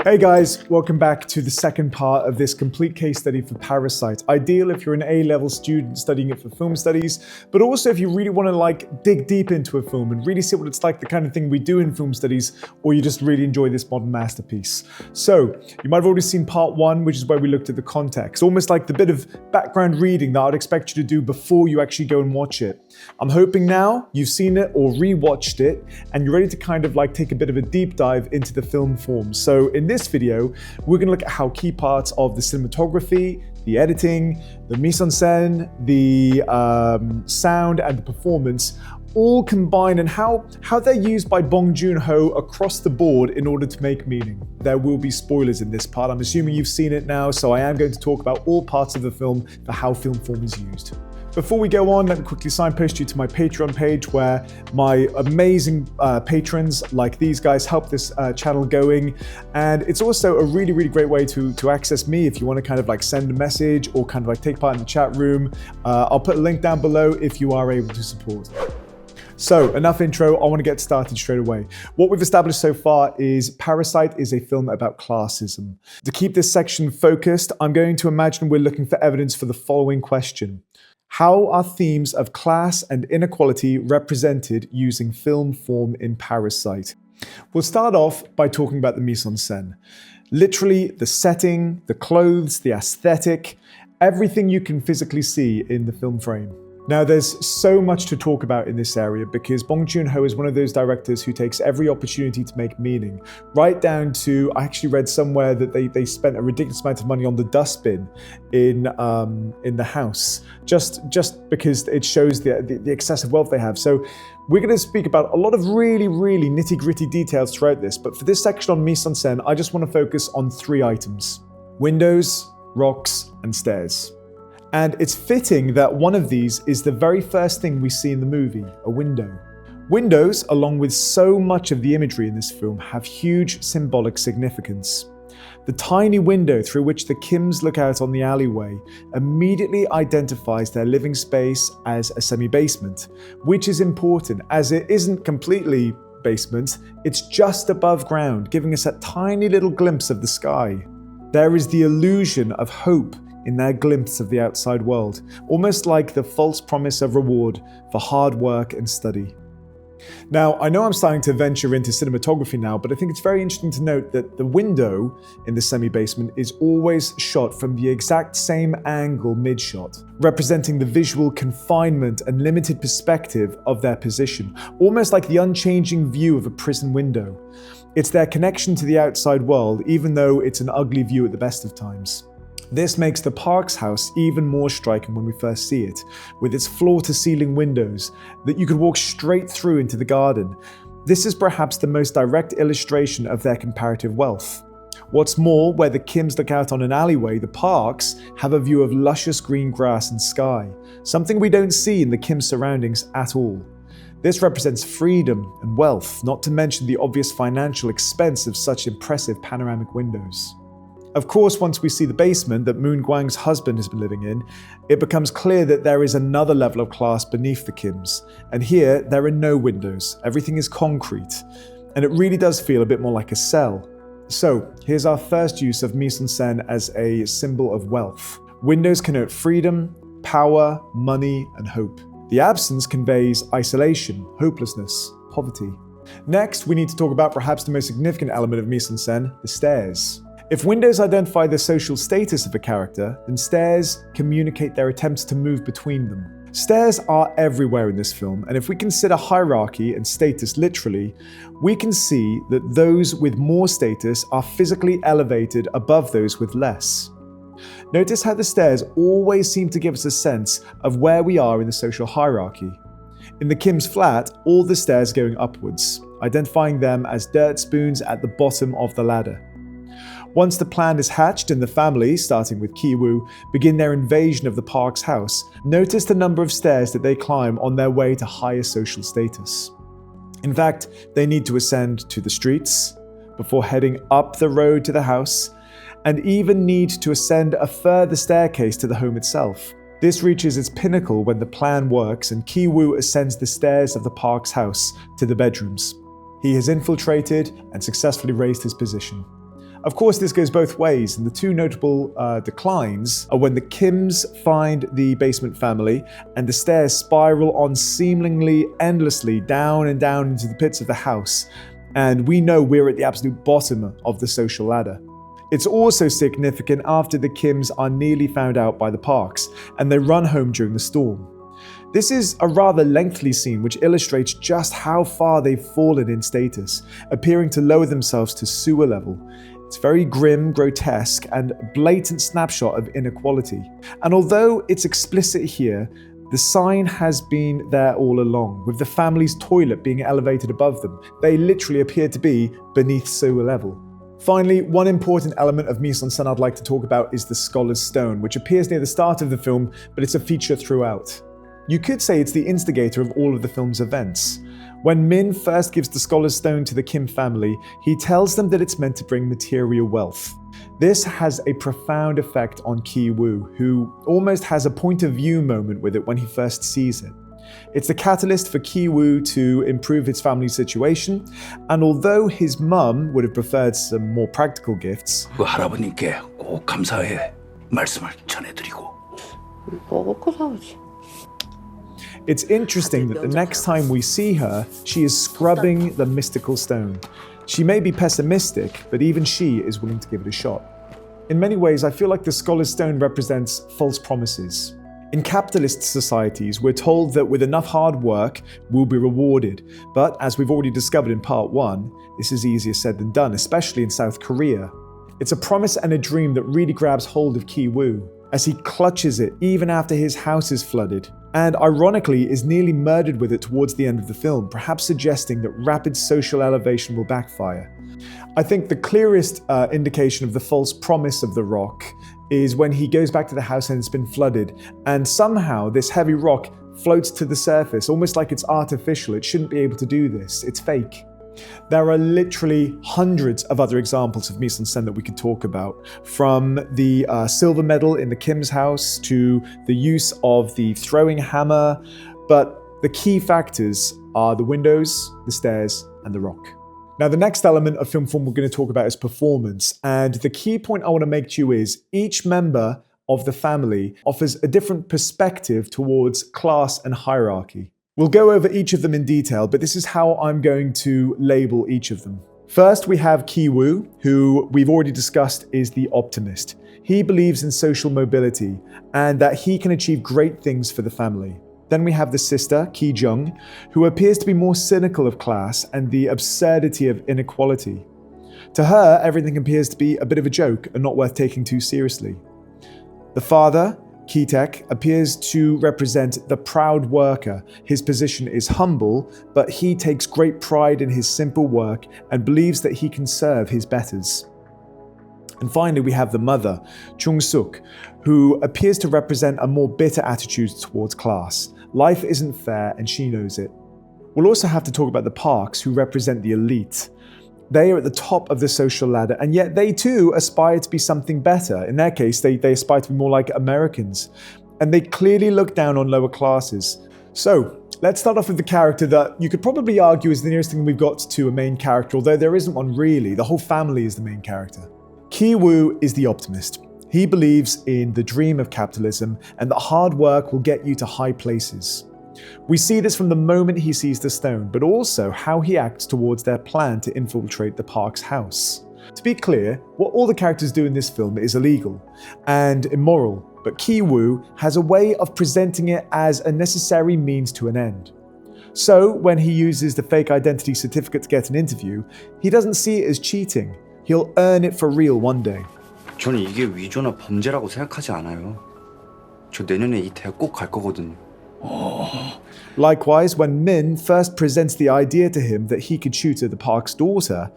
Hey guys, welcome back to the second part of this complete case study for Parasite. Ideal if you're an A-level student studying it for film studies, but also if you really want to dig deep into a film and really see what it's like, the kind of thing we do in film studies, or you just really enjoy this modern masterpiece. So, you might have already seen part one, which is where we looked at the context, almost like the bit of background reading that I'd expect you to do before you actually go and watch it. I'm hoping now you've seen it or re-watched it, and you're ready to kind of take a bit of a deep dive into the film form. So in this video, we're going to look at how key parts of the cinematography, the editing, the mise-en-scène, the sound and the performance all combine, and how they're used by Bong Joon-ho across the board in order to make meaning. There will be spoilers in this part. I'm assuming you've seen it now, so I am going to talk about all parts of the film for how film form is used. Before we go on, let me quickly signpost you to my Patreon page where my amazing patrons like these guys help this channel going. And it's also a really, really great way to access me if you want to send a message or take part in the chat room. I'll put a link down below if you are able to support. So, enough intro, I want to get started straight away. What we've established so far is Parasite is a film about classism. To keep this section focused, I'm going to imagine we're looking for evidence for the following question. How are themes of class and inequality represented using film form in Parasite? We'll start off by talking about the mise-en-scène. Literally, the setting, the clothes, the aesthetic, everything you can physically see in the film frame. Now, there's so much to talk about in this area because Bong Joon-ho is one of those directors who takes every opportunity to make meaning, right down to, I actually read somewhere that they spent a ridiculous amount of money on the dustbin in the house, just because it shows the excessive wealth they have. So we're going to speak about a lot of really, really nitty-gritty details throughout this, but for this section on mise-en-scène, I just want to focus on three items: windows, rocks, and stairs. And it's fitting that one of these is the very first thing we see in the movie, a window. Windows, along with so much of the imagery in this film, have huge symbolic significance. The tiny window through which the Kims look out on the alleyway immediately identifies their living space as a semi-basement, which is important as it isn't completely basement, it's just above ground, giving us a tiny little glimpse of the sky. There is the illusion of hope in their glimpse of the outside world, almost like the false promise of reward for hard work and study. Now, I know I'm starting to venture into cinematography now, but I think it's very interesting to note that the window in the semi-basement is always shot from the exact same angle mid-shot, representing the visual confinement and limited perspective of their position, almost like the unchanging view of a prison window. It's their connection to the outside world, even though it's an ugly view at the best of times. This makes the Parks house even more striking when we first see it, with its floor-to-ceiling windows that you could walk straight through into the garden. This is perhaps the most direct illustration of their comparative wealth. What's more, where the Kims look out on an alleyway, the Parks have a view of luscious green grass and sky, something we don't see in the Kim surroundings at all. This represents freedom and wealth, not to mention the obvious financial expense of such impressive panoramic windows. Of course, once we see the basement that Moon Gwang's husband has been living in, it becomes clear that there is another level of class beneath the Kims. And here, there are no windows. Everything is concrete. And it really does feel a bit more like a cell. So, here's our first use of mise-en-scène as a symbol of wealth. Windows connote freedom, power, money, and hope. The absence conveys isolation, hopelessness, poverty. Next, we need to talk about perhaps the most significant element of mise-en-scène, the stairs. If windows identify the social status of a character, then stairs communicate their attempts to move between them. Stairs are everywhere in this film, and if we consider hierarchy and status literally, we can see that those with more status are physically elevated above those with less. Notice how the stairs always seem to give us a sense of where we are in the social hierarchy. In the Kim's flat, all the stairs going upwards, identifying them as dirt spoons at the bottom of the ladder. Once the plan is hatched and the family, starting with Ki-woo, begin their invasion of the Parks house, notice the number of stairs that they climb on their way to higher social status. In fact, they need to ascend to the streets before heading up the road to the house, and even need to ascend a further staircase to the home itself. This reaches its pinnacle when the plan works and Ki-woo ascends the stairs of the Parks house to the bedrooms. He has infiltrated and successfully raised his position. Of course, this goes both ways, and the two notable declines are when the Kims find the basement family and the stairs spiral on seemingly endlessly down and down into the pits of the house, and we know we're at the absolute bottom of the social ladder. It's also significant after the Kims are nearly found out by the Parks, and they run home during the storm. This is a rather lengthy scene which illustrates just how far they've fallen in status, appearing to lower themselves to sewer level. It's very grim, grotesque, and a blatant snapshot of inequality. And although it's explicit here, the sign has been there all along, with the family's toilet being elevated above them. They literally appear to be beneath sewer level. Finally, one important element of mise-en-scène I'd like to talk about is the Scholar's Stone, which appears near the start of the film, but it's a feature throughout. You could say it's the instigator of all of the film's events. When Min first gives the Scholar's Stone to the Kim family, he tells them that it's meant to bring material wealth. This has a profound effect on Ki-woo, who almost has a point of view moment with it when he first sees it. It's the catalyst for Ki-woo to improve his family's situation, and although his mum would have preferred some more practical gifts, 할아버님께 꼭 감사의 말씀을 전해드리고. 먹고 사오지. it's interesting that the next time we see her, she is scrubbing the mystical stone. She may be pessimistic, but even she is willing to give it a shot. In many ways, I feel like the Scholar's Stone represents false promises. In capitalist societies, we're told that with enough hard work, we'll be rewarded. But as we've already discovered in part 1, this is easier said than done, especially in South Korea. It's a promise and a dream that really grabs hold of Ki-woo, as he clutches it even after his house is flooded, and ironically is nearly murdered with it towards the end of the film, perhaps suggesting that rapid social elevation will backfire. I think the clearest indication of the false promise of the rock is when he goes back to the house and it's been flooded, and somehow this heavy rock floats to the surface, almost like it's artificial. It shouldn't be able to do this. It's fake. There are literally hundreds of other examples of mise-en-scène that we could talk about, from the silver medal in the Kim's house to the use of the throwing hammer, but the key factors are the windows, the stairs, and the rock. Now, the next element of film form we're going to talk about is performance, and the key point I want to make to you is each member of the family offers a different perspective towards class and hierarchy. We'll go over each of them in detail, but this is how I'm going to label each of them. First, we have Ki-woo, who we've already discussed is the optimist. He believes in social mobility and that he can achieve great things for the family. Then we have the sister, Ki-jung, who appears to be more cynical of class and the absurdity of inequality. To her, everything appears to be a bit of a joke and not worth taking too seriously. The father, Ki-taek, appears to represent the proud worker. His position is humble, but he takes great pride in his simple work and believes that he can serve his betters. And finally, we have the mother, Chung-suk, who appears to represent a more bitter attitude towards class. Life isn't fair, and she knows it. We'll also have to talk about the Parks, who represent the elite. They are at the top of the social ladder, and yet they too aspire to be something better. In their case, they aspire to be more like Americans. And they clearly look down on lower classes. So, let's start off with the character that you could probably argue is the nearest thing we've got to a main character, although there isn't one really. The whole family is the main character. Ki-woo is the optimist. He believes in the dream of capitalism and that hard work will get you to high places. We see this from the moment he sees the stone, but also how he acts towards their plan to infiltrate the Park's house. To be clear, what all the characters do in this film is illegal and immoral, but Ki-woo has a way of presenting it as a necessary means to an end. So, when he uses the fake identity certificate to get an interview, he doesn't see it as cheating. He'll earn it for real one day. 저는 이게 위조나 범죄라고 생각하지 않아요. 저 내년에 이 대학 꼭 갈 거거든요. Likewise, when Min first presents the idea to him that he could tutor the Park's daughter,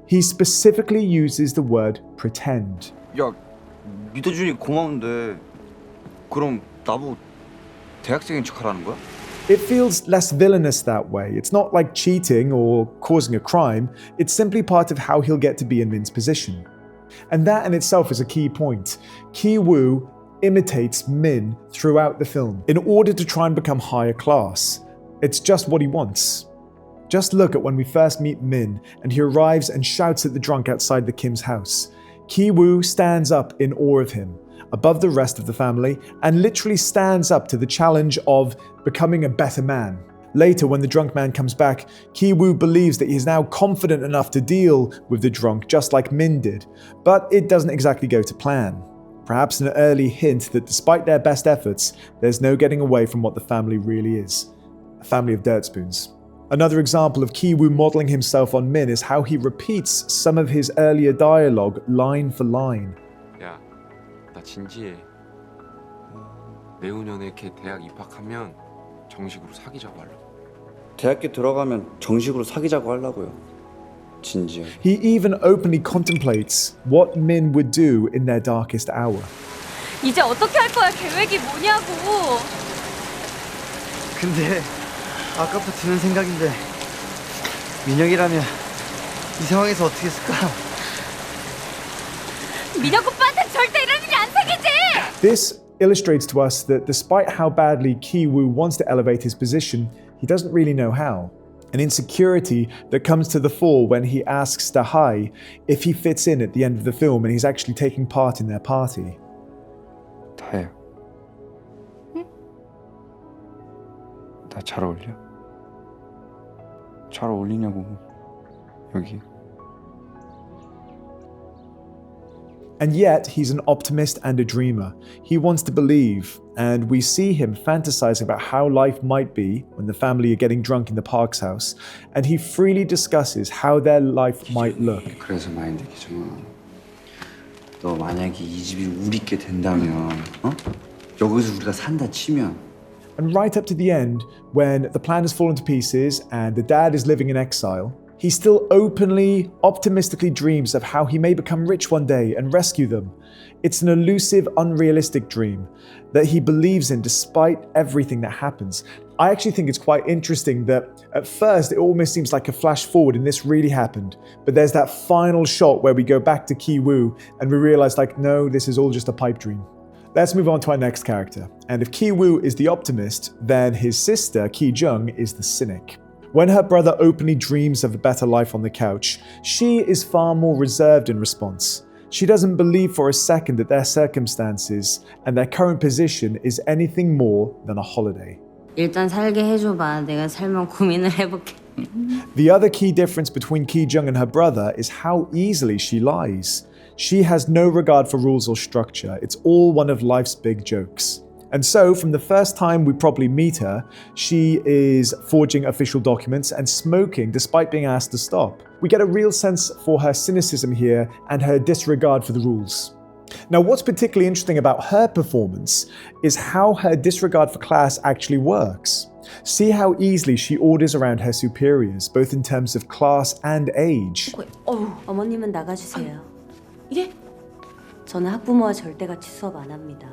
he specifically uses the word pretend. 야, 믿어주니 고마운데 그럼 나보고 대학생인 척하라는 거야? It feels less villainous that way. It's not like cheating or causing a crime. It's simply part of how he'll get to be in Min's position. And that in itself is a key point. Ki-woo imitates Min throughout the film in order to try and become higher class. It's just what he wants. Just look at when we first meet Min and he arrives and shouts at the drunk outside the Kim's house. Ki-woo stands up in awe of him, above the rest of the family, and literally stands up to the challenge of becoming a better man. Later, when the drunk man comes back, Ki-woo believes that he is now confident enough to deal with the drunk just like Min did, but it doesn't exactly go to plan. Perhaps an early hint that despite their best efforts, there's no getting away from what the family really is. A family of dirt spoons. Another example of Ki-woo modeling himself on Min is how he repeats some of his earlier dialogue line for line. 야, 나 진지해. 내후년에 걔 대학 입학하면 정식으로 사귀자고 하려고. 대학교 들어가면 정식으로 사귀자고 하려고요. 진지해. He even openly contemplates what Min would do in their darkest hour. 이제 어떻게 할 거야? 계획이 뭐냐고. 근데 아까부터 드는 생각인데 민혁이라면 이 상황에서 어떻게 했을까? 민혁 오빠한테 절대 이런 일이 안 생기지! This illustrates to us that despite how badly Ki-woo wants to elevate his position, he doesn't really know how. An insecurity that comes to the fore when he asks Da-hai if he fits in at the end of the film and he's actually taking part in their party. 다혜야. 나 잘 어울려? 잘 어울리냐고 여기. And yet, he's an optimist and a dreamer. He wants to believe, and we see him fantasizing about how life might be when the family are getting drunk in the Park's house, and he freely discusses how their life might look. 그래서 마인드 기준아, 너 만약에 이 집이 우리 게 된다면, 여기서 우리가 산다 치면. And right up to the end, when the plan has fallen to pieces and the dad is living in exile, he still openly, optimistically dreams of how he may become rich one day and rescue them. It's an elusive, unrealistic dream that he believes in despite everything that happens. I actually think it's quite interesting that at first it almost seems like a flash forward and this really happened. But there's that final shot where we go back to Ki-woo and we realize like, no, this is all just a pipe dream. Let's move on to our next character. And if Ki-woo is the optimist, then his sister, Ki-jung, is the cynic. When her brother openly dreams of a better life on the couch, she is far more reserved in response. She doesn't believe for a second that their circumstances and their current position is anything more than a holiday. 일단 살게 해줘봐. 내가 살면 고민을 해볼게. The other key difference between Ki-jung and her brother is how easily she lies. She has no regard for rules or structure. It's all one of life's big jokes. And so, from the first time we properly meet her, she is forging official documents and smoking despite being asked to stop. We get a real sense for her cynicism here and her disregard for the rules. Now, what's particularly interesting about her performance is how her disregard for class actually works. See how easily she orders around her superiors, both in terms of class and age. 어머님은 나가주세요. 예? 저는 학부모와 절대같이 수업 안 합니다.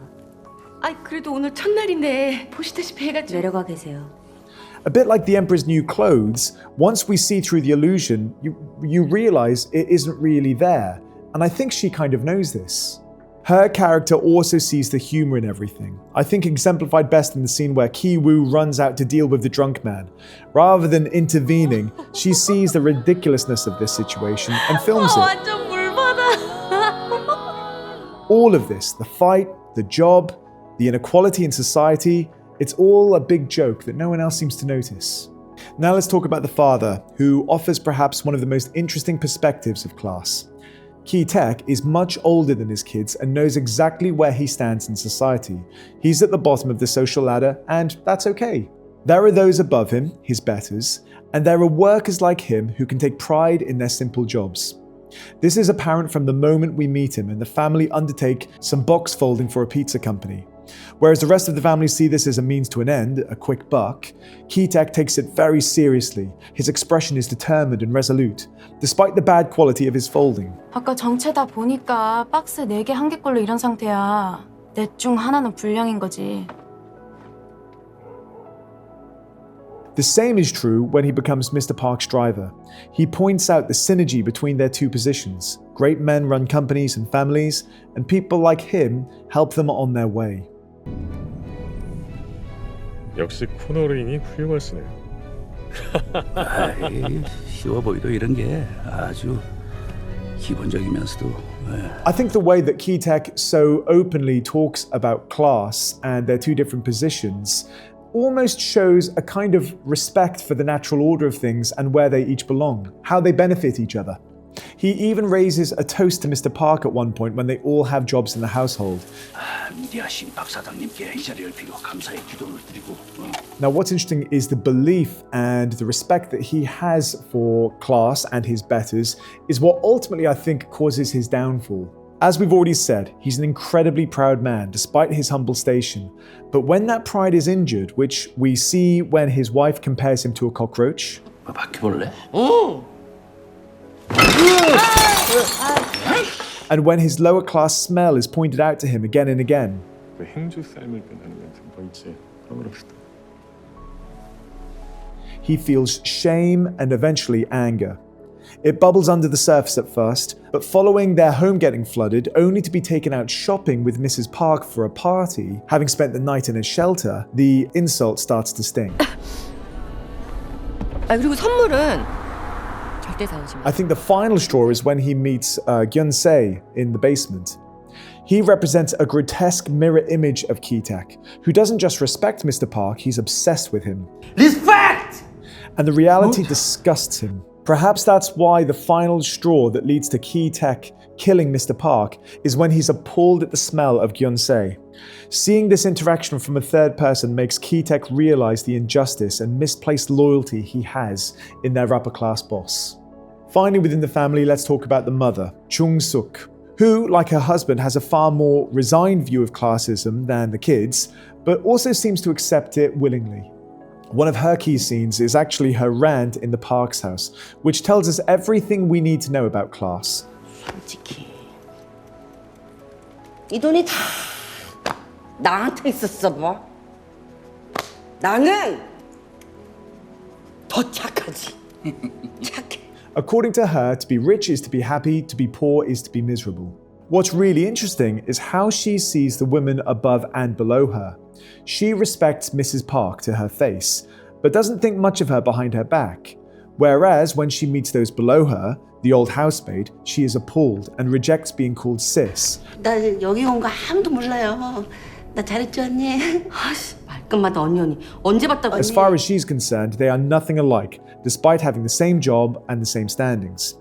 아이 그래도 오늘 첫날인데 보시다시피 해가지고 내려가 계세요. A bit like the Emperor's new clothes, once we see through the illusion, you realize it isn't really there. And I think she kind of knows this. Her character also sees the humor in everything. I think exemplified best in the scene where Ki-woo runs out to deal with the drunk man. Rather than intervening, she sees the ridiculousness of this situation and films it. 완전 물받아. All of this, the fight, the job, the inequality in society, it's all a big joke that no one else seems to notice. Now let's talk about the father, who offers perhaps one of the most interesting perspectives of class. Ki-taek is much older than his kids and knows exactly where he stands in society. He's at the bottom of the social ladder, and that's okay. There are those above him, his betters, and there are workers like him who can take pride in their simple jobs. This is apparent from the moment we meet him and the family undertake some box folding for a pizza company. Whereas the rest of the family see this as a means to an end, a quick buck, Ki-taek takes it very seriously. His expression is determined and resolute, despite the bad quality of his folding. 아까 정체다 보니까 박스 4개 한 개 꼴로 이런 상태야. 넷 중 하나는 불량인 거지. The same is true when he becomes Mr. Park's driver. He points out the synergy between their two positions. Great men run companies and families, and people like him help them on their way. 역시 코너링이 훌륭하시네요. 아이, 쉬워 보이도 이런 게 아주 기본적이면서도. I think the way that Keytek so openly talks about class and their two different positions almost shows a kind of respect for the natural order of things and where they each belong, how they benefit each other. He even raises a toast to Mr. Park at one point when they all have jobs in the household. 미디아 신박 사장님께 이 자리를 빌어 감사의 기도를 드리고. Now, what's interesting is the belief and the respect that he has for class and his betters is what ultimately I think causes his downfall. As we've already said, he's an incredibly proud man despite his humble station. But when that pride is injured, which we see when his wife compares him to a cockroach, 뭐 바퀴벌레? and when his lower class smell is pointed out to him again and again, 행주 삶을 변하는 멘트 뭐 있지? 아무렇지도. he feels shame and eventually anger. It bubbles under the surface at first, but following their home getting flooded, only to be taken out shopping with Mrs. Park for a party, having spent the night in a shelter, the insult starts to sting. 아 그리고 선물은 절대 사오지 마. I think the final straw is when he meets Gyun-se in the basement. He represents a grotesque mirror image of Keytek, who doesn't just respect Mr. Park, he's obsessed with him. Respect! And the reality disgusts him. Perhaps that's why the final straw that leads to Keytek killing Mr. Park is when he's appalled at the smell of Gyun-se. Seeing this interaction from a third person makes Keytek realize the injustice and misplaced loyalty he has in their upper class boss. Finally, within the family, let's talk about the mother, Chung-suk, who, like her husband, has a far more resigned view of classism than the kids, but also seems to accept it willingly. One of her key scenes is actually her rant in the Park's house, which tells us everything we need to know about class. 솔직히 이 돈이 다 나한테 있었어 뭐? 나는 더 착하지. 착해. According to her, to be rich is to be happy, to be poor is to be miserable. What's really interesting is how she sees the women above and below her. She respects Mrs. Park to her face, but doesn't think much of her behind her back. Whereas when she meets those below her, the old housemaid, she is appalled and rejects being called sis. 나 여기 온 거 아무도 몰라요. 나 잘했지 언니? 아씨 말끝마다 언니 언제 봤다고 As 언니? far as she's concerned, they are nothing alike, despite having the same job and the same standings.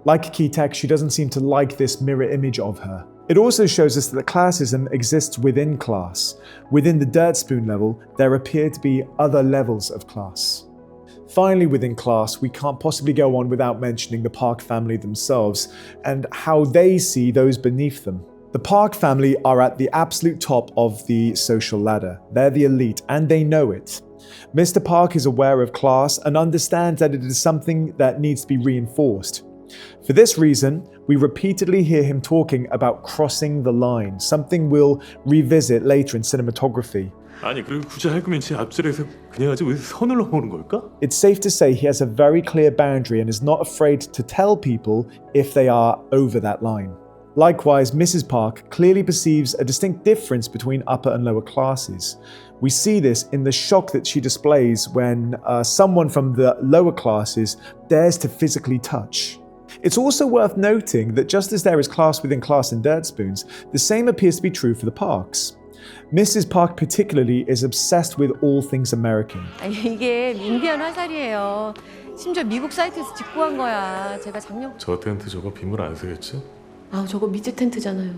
Like Keytek, she doesn't seem to like this mirror image of her. It also shows us that classism exists within class. Within the dirt spoon level, there appear to be other levels of class. Finally, within class, we can't possibly go on without mentioning the Park family themselves and how they see those beneath them. The Park family are at the absolute top of the social ladder. They're the elite, and they know it. Mr. Park is aware of class and understands that it is something that needs to be reinforced. For this reason, we repeatedly hear him talking about crossing the line, something we'll revisit later in cinematography. 아니 그리고 굳이 할 거면 제 앞자리에서 그냥 하지 왜 선을 넘어오는 걸까? It's safe to say he has a very clear boundary and is not afraid to tell people if they are over that line. Likewise, Mrs. Park clearly perceives a distinct difference between upper and lower classes. We see this in the shock that she displays when someone from the lower classes dares to physically touch. It's also worth noting that just as there is class within class in Dirt Spoons, the same appears to be true for the Parks. Mrs. Park particularly is obsessed with all things American. 아니, 이게 민비한 화살이에요. 심지어 미국 사이트에서 직구한 거야. 제가 작년. 저 텐트 저거 빗물 안 새겠지? 아 저거 미제 텐트잖아요.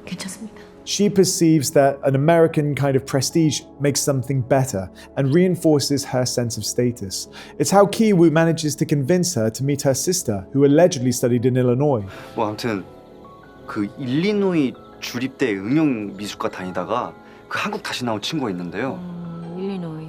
괜찮습니다. She perceives that an American kind of prestige makes something better and reinforces her sense of status. It's how Ki-woo manages to convince her to meet her sister, who allegedly studied in Illinois. 뭐 아무튼 그 일리노이 주립대 응용미술과 다니다가 그 한국 다시 나온 친구가 있는데요. 일리노이.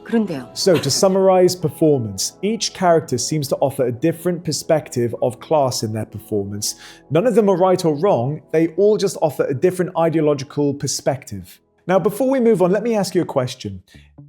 그런데요. So, to summarize performance, each character seems to offer a different perspective of class in their performance. None of them are right or wrong, they all just offer a different ideological perspective. Now, before we move on, let me ask you a question.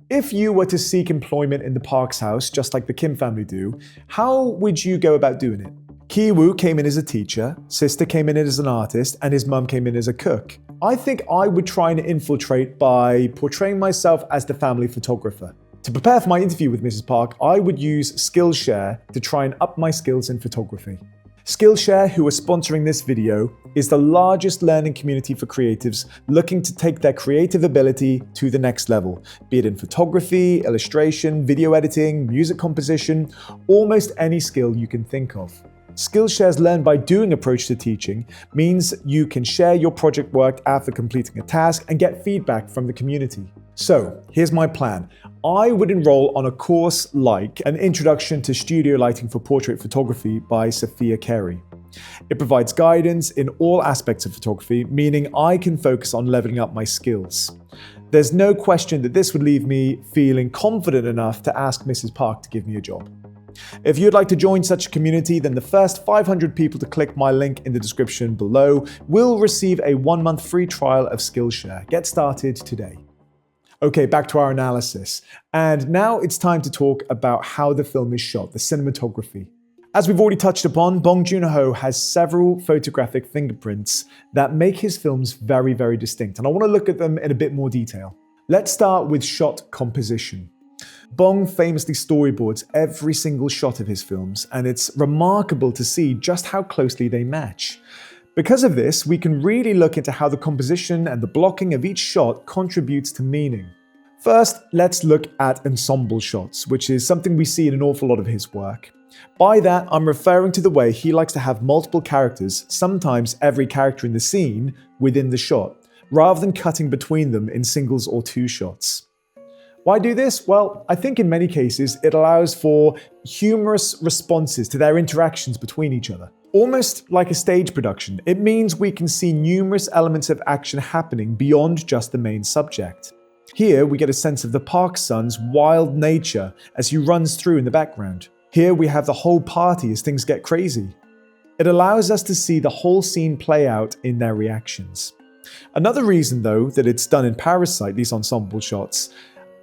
If you were to seek employment in the Park's house, just like the Kim family do, how would you go about doing it? Ki-woo came in as a teacher, sister came in as an artist, and his mum came in as a cook. I think I would try and infiltrate by portraying myself as the family photographer. To prepare for my interview with Mrs. Park, I would use Skillshare to try and up my skills in photography. Skillshare, who are sponsoring this video, is the largest learning community for creatives looking to take their creative ability to the next level, be it in photography, illustration, video editing, music composition, almost any skill you can think of. Skillshare's learn by doing approach to teaching means you can share your project work after completing a task and get feedback from the community. So, here's my plan. I would enroll on a course like An Introduction to Studio Lighting for Portrait Photography by Sophia Carey. It provides guidance in all aspects of photography, meaning I can focus on leveling up my skills. There's no question that this would leave me feeling confident enough to ask Mrs. Park to give me a job. If you'd like to join such a community, then the first 500 people to click my link in the description below will receive a 1-month free trial of Skillshare. Get started today. Okay, back to our analysis. And now it's time to talk about how the film is shot, the cinematography. As we've already touched upon, Bong Joon-ho has several photographic fingerprints that make his films very, very distinct. And I want to look at them in a bit more detail. Let's start with shot composition. Bong famously storyboards every single shot of his films, and it's remarkable to see just how closely they match. Because of this, we can really look into how the composition and the blocking of each shot contributes to meaning. First, let's look at ensemble shots, which is something we see in an awful lot of his work. By that, I'm referring to the way he likes to have multiple characters, sometimes every character in the scene, within the shot, rather than cutting between them in singles or two shots. Why do this? Well, I think in many cases it allows for humorous responses to their interactions between each other. Almost like a stage production, it means we can see numerous elements of action happening beyond just the main subject. Here we get a sense of the Park son's wild nature as he runs through in the background. Here we have the whole party as things get crazy. It allows us to see the whole scene play out in their reactions. Another reason though that it's done in Parasite, these ensemble shots,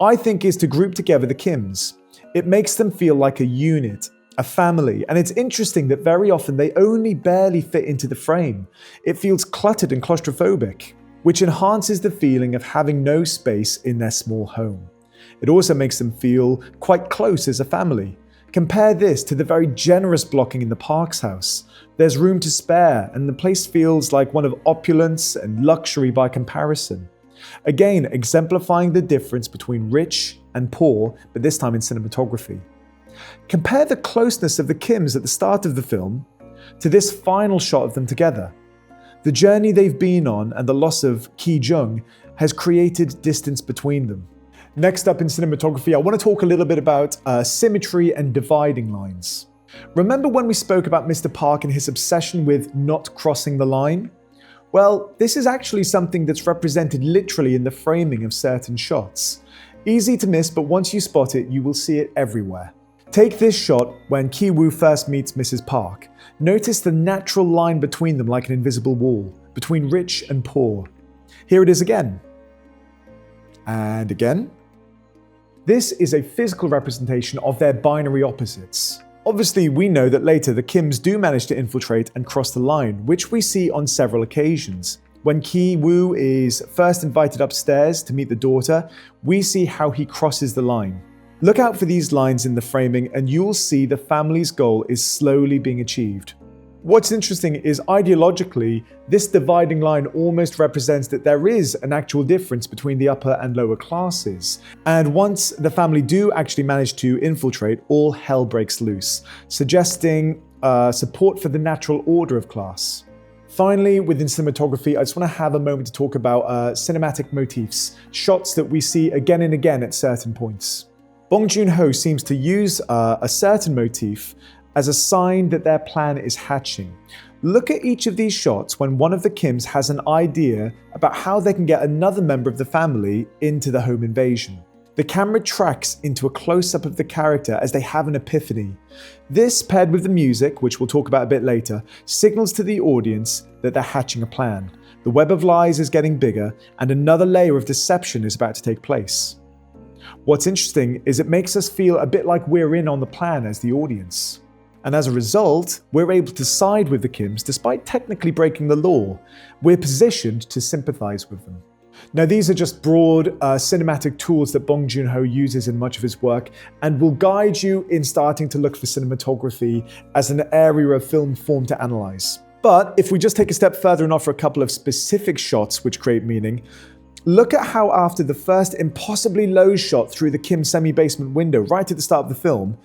I think is to group together the Kims. It makes them feel like a unit, a family, and it's interesting that very often they only barely fit into the frame. It feels cluttered and claustrophobic, which enhances the feeling of having no space in their small home. It also makes them feel quite close as a family. Compare this to the very generous blocking in the Park's house. There's room to spare, and the place feels like one of opulence and luxury by comparison. Again, exemplifying the difference between rich and poor, but this time in cinematography. Compare the closeness of the Kims at the start of the film to this final shot of them together. The journey they've been on and the loss of Ki-jung has created distance between them. Next up in cinematography, I want to talk a little bit about symmetry and dividing lines. Remember when we spoke about Mr. Park and his obsession with not crossing the line? Well, this is actually something that's represented literally in the framing of certain shots. Easy to miss, but once you spot it, you will see it everywhere. Take this shot when Ki-woo first meets Mrs. Park. Notice the natural line between them like an invisible wall, between rich and poor. Here it is again. And again. This is a physical representation of their binary opposites. Obviously, we know that later the Kims do manage to infiltrate and cross the line, which we see on several occasions. When Ki-woo is first invited upstairs to meet the daughter, we see how he crosses the line. Look out for these lines in the framing and you'll see the family's goal is slowly being achieved. What's interesting is ideologically, this dividing line almost represents that there is an actual difference between the upper and lower classes. And once the family do actually manage to infiltrate, all hell breaks loose, suggesting support for the natural order of class. Finally, within cinematography, I just want to have a moment to talk about cinematic motifs, shots that we see again and again at certain points. Bong Joon-ho seems to use a certain motif as a sign that their plan is hatching. Look at each of these shots when one of the Kims has an idea about how they can get another member of the family into the home invasion. The camera tracks into a close-up of the character as they have an epiphany. This, paired with the music, which we'll talk about a bit later, signals to the audience that they're hatching a plan. The web of lies is getting bigger, and another layer of deception is about to take place. What's interesting is it makes us feel a bit like we're in on the plan as the audience. And as a result, we're able to side with the Kims despite technically breaking the law. We're positioned to sympathize with them. Now, these are just broad cinematic tools that Bong Joon-ho uses in much of his work and will guide you in starting to look for cinematography as an area of film form to analyze. But if we just take a step further and offer a couple of specific shots which create meaning, look at how after the first impossibly low shot through the Kim semi-basement window right at the start of the film,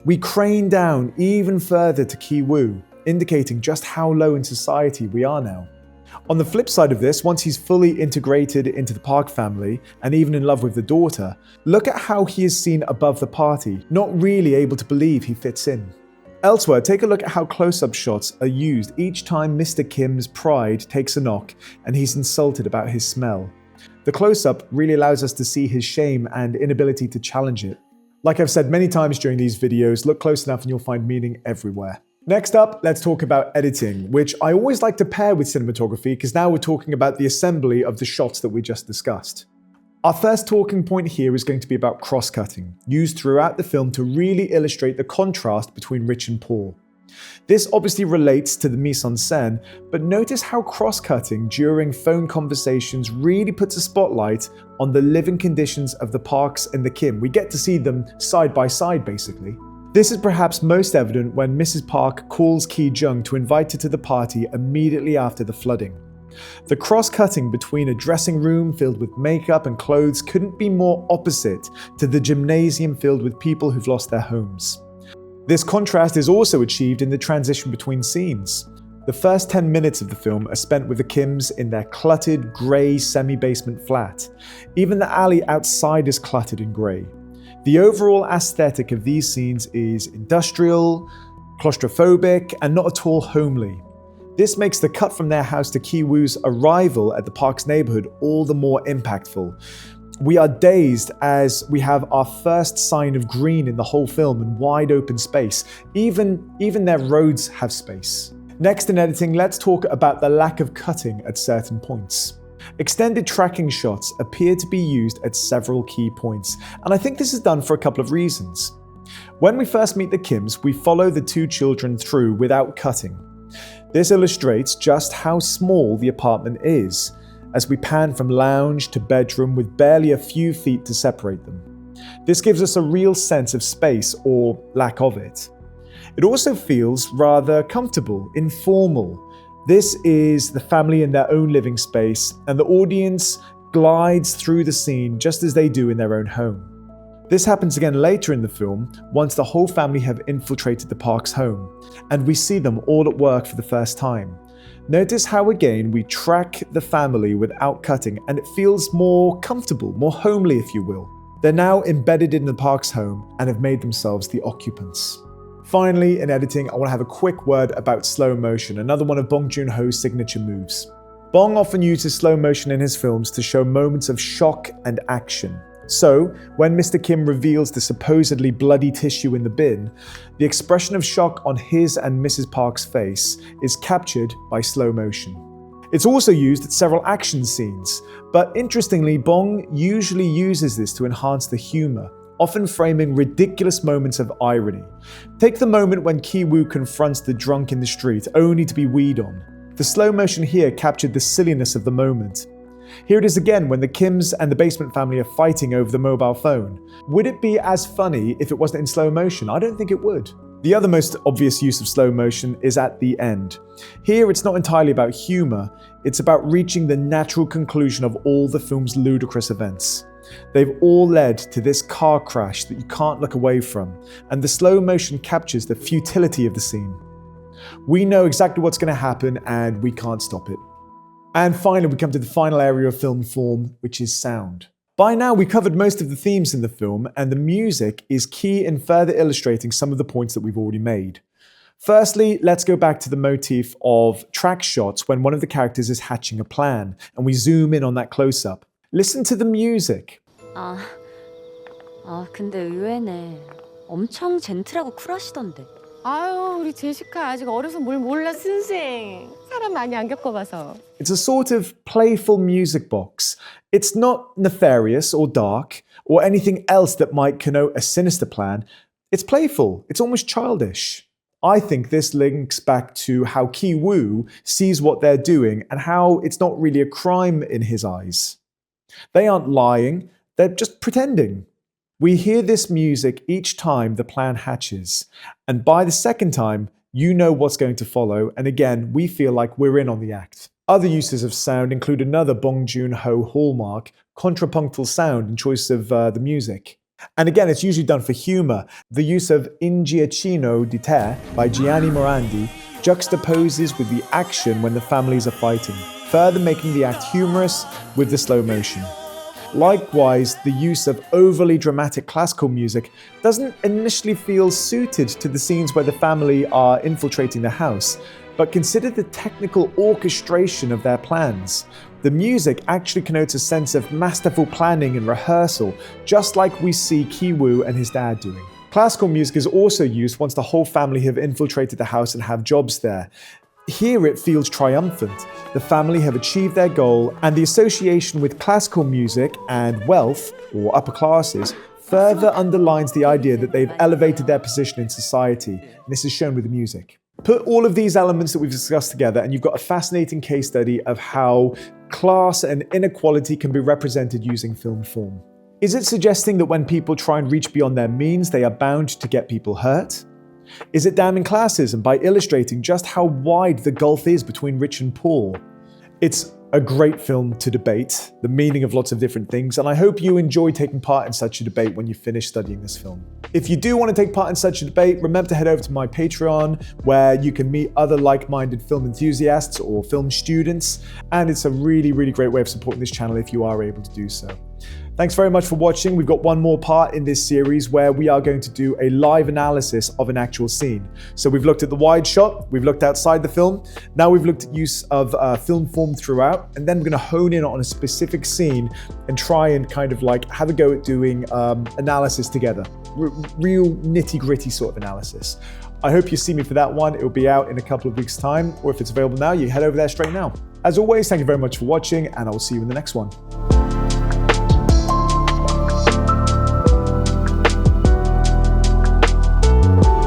we crane down even further to Ki-woo, indicating just how low in society we are now. On the flip side of this, once he's fully integrated into the Park family and even in love with the daughter, look at how he is seen above the party, not really able to believe he fits in. Elsewhere, take a look at how close-up shots are used each time Mr. Kim's pride takes a knock and he's insulted about his smell. The close-up really allows us to see his shame and inability to challenge it. Like I've said many times during these videos, look close enough and you'll find meaning everywhere. Next up, let's talk about editing, which I always like to pair with cinematography because now we're talking about the assembly of the shots that we just discussed. Our first talking point here is going to be about cross-cutting, used throughout the film to really illustrate the contrast between rich and poor. This obviously relates to the mise-en-scène, but notice how cross-cutting during phone conversations really puts a spotlight on the living conditions of the Parks and the Kim. We get to see them side by side, basically. This is perhaps most evident when Mrs. Park calls Ki-jung to invite her to the party immediately after the flooding. The cross-cutting between a dressing room filled with makeup and clothes couldn't be more opposite to the gymnasium filled with people who've lost their homes. This contrast is also achieved in the transition between scenes. The first 10 minutes of the film are spent with the Kims in their cluttered, grey semi-basement flat. Even the alley outside is cluttered and grey. The overall aesthetic of these scenes is industrial, claustrophobic, and not at all homely. This makes the cut from their house to Ki-woo's arrival at the Park's neighborhood all the more impactful. We are dazed as we have our first sign of green in the whole film and wide open space. Even their roads have space. Next in editing, let's talk about the lack of cutting at certain points. Extended tracking shots appear to be used at several key points, and I think this is done for a couple of reasons. When we first meet the Kims, we follow the two children through without cutting. This illustrates just how small the apartment is, as we pan from lounge to bedroom with barely a few feet to separate them. This gives us a real sense of space, or lack of it. It also feels rather comfortable, informal. This is the family in their own living space, and the audience glides through the scene just as they do in their own home. This happens again later in the film, once the whole family have infiltrated the Park's home, and we see them all at work for the first time. Notice how again we track the family without cutting, and it feels more comfortable, more homely if you will. They're now embedded in the Park's home and have made themselves the occupants. Finally, in editing, I want to have a quick word about slow motion, another one of Bong Joon-ho's signature moves. Bong often uses slow motion in his films to show moments of shock and action. So, when Mr. Kim reveals the supposedly bloody tissue in the bin, the expression of shock on his and Mrs. Park's face is captured by slow motion. It's also used at several action scenes, but interestingly, Bong usually uses this to enhance the humor, often framing ridiculous moments of irony. Take the moment when Ki-woo confronts the drunk in the street, only to be weed on. The slow motion here captured the silliness of the moment. Here it is again when the Kims and the basement family are fighting over the mobile phone. Would it be as funny if it wasn't in slow motion? I don't think it would. The other most obvious use of slow motion is at the end. Here it's not entirely about humor, it's about reaching the natural conclusion of all the film's ludicrous events. They've all led to this car crash that you can't look away from, and the slow motion captures the futility of the scene. We know exactly what's going to happen and we can't stop it. And finally, we come to the final area of film form, which is sound. By now, we covered most of the themes in the film, and the music is key in further illustrating some of the points that we've already made. Firstly, let's go back to the motif of track shots when one of the characters is hatching a plan, and we zoom in on that close-up. Listen to the music. 근데 의외네. 엄청 젠틀하고 쿨하시던데. 아유, 우리 제시카 아직 어려서 뭘 몰라, 선생. 사람 많이 안 겪어봐서. It's a sort of playful music box. It's not nefarious or dark or anything else that might connote a sinister plan. It's playful. It's almost childish. I think this links back to how Ki-woo sees what they're doing and how it's not really a crime in his eyes. They aren't lying, they're just pretending. We hear this music each time the plan hatches, and by the second time, you know what's going to follow, and again, we feel like we're in on the act. Other uses of sound include another Bong Joon-ho hallmark, contrapunctal sound and choice of the music. And again, it's usually done for humor. The use of In Giacchino di Te by Gianni Morandi juxtaposes with the action when the families are fighting, further making the act humorous with the slow motion. Likewise, the use of overly dramatic classical music doesn't initially feel suited to the scenes where the family are infiltrating the house, but consider the technical orchestration of their plans. The music actually connotes a sense of masterful planning and rehearsal, just like we see Ki-woo and his dad doing. Classical music is also used once the whole family have infiltrated the house and have jobs there. Here it feels triumphant. The family have achieved their goal, and the association with classical music and wealth, or upper classes, further underlines the idea that they've elevated their position in society, and this is shown with the music. Put all of these elements that we've discussed together and you've got a fascinating case study of how class and inequality can be represented using film form. Is it suggesting that when people try and reach beyond their means, they are bound to get people hurt? Is it damning classism by illustrating just how wide the gulf is between rich and poor? It's a great film to debate the meaning of lots of different things, and I hope you enjoy taking part in such a debate when you finish studying this film. If you do want to take part in such a debate, remember to head over to my Patreon, where you can meet other like-minded film enthusiasts or film students, and it's a really, really great way of supporting this channel if you are able to do so. Thanks very much for watching. We've got one more part in this series where we are going to do a live analysis of an actual scene. So we've looked at the wide shot, we've looked outside the film, now we've looked at use of film form throughout, and then we're going to hone in on a specific scene and try and kind of like have a go at doing analysis together. Real nitty-gritty sort of analysis. I hope you see me for that one. It will be out in a couple of weeks' time, or if it's available now, you head over there straight now. As always, thank you very much for watching, and I will see you in the next one.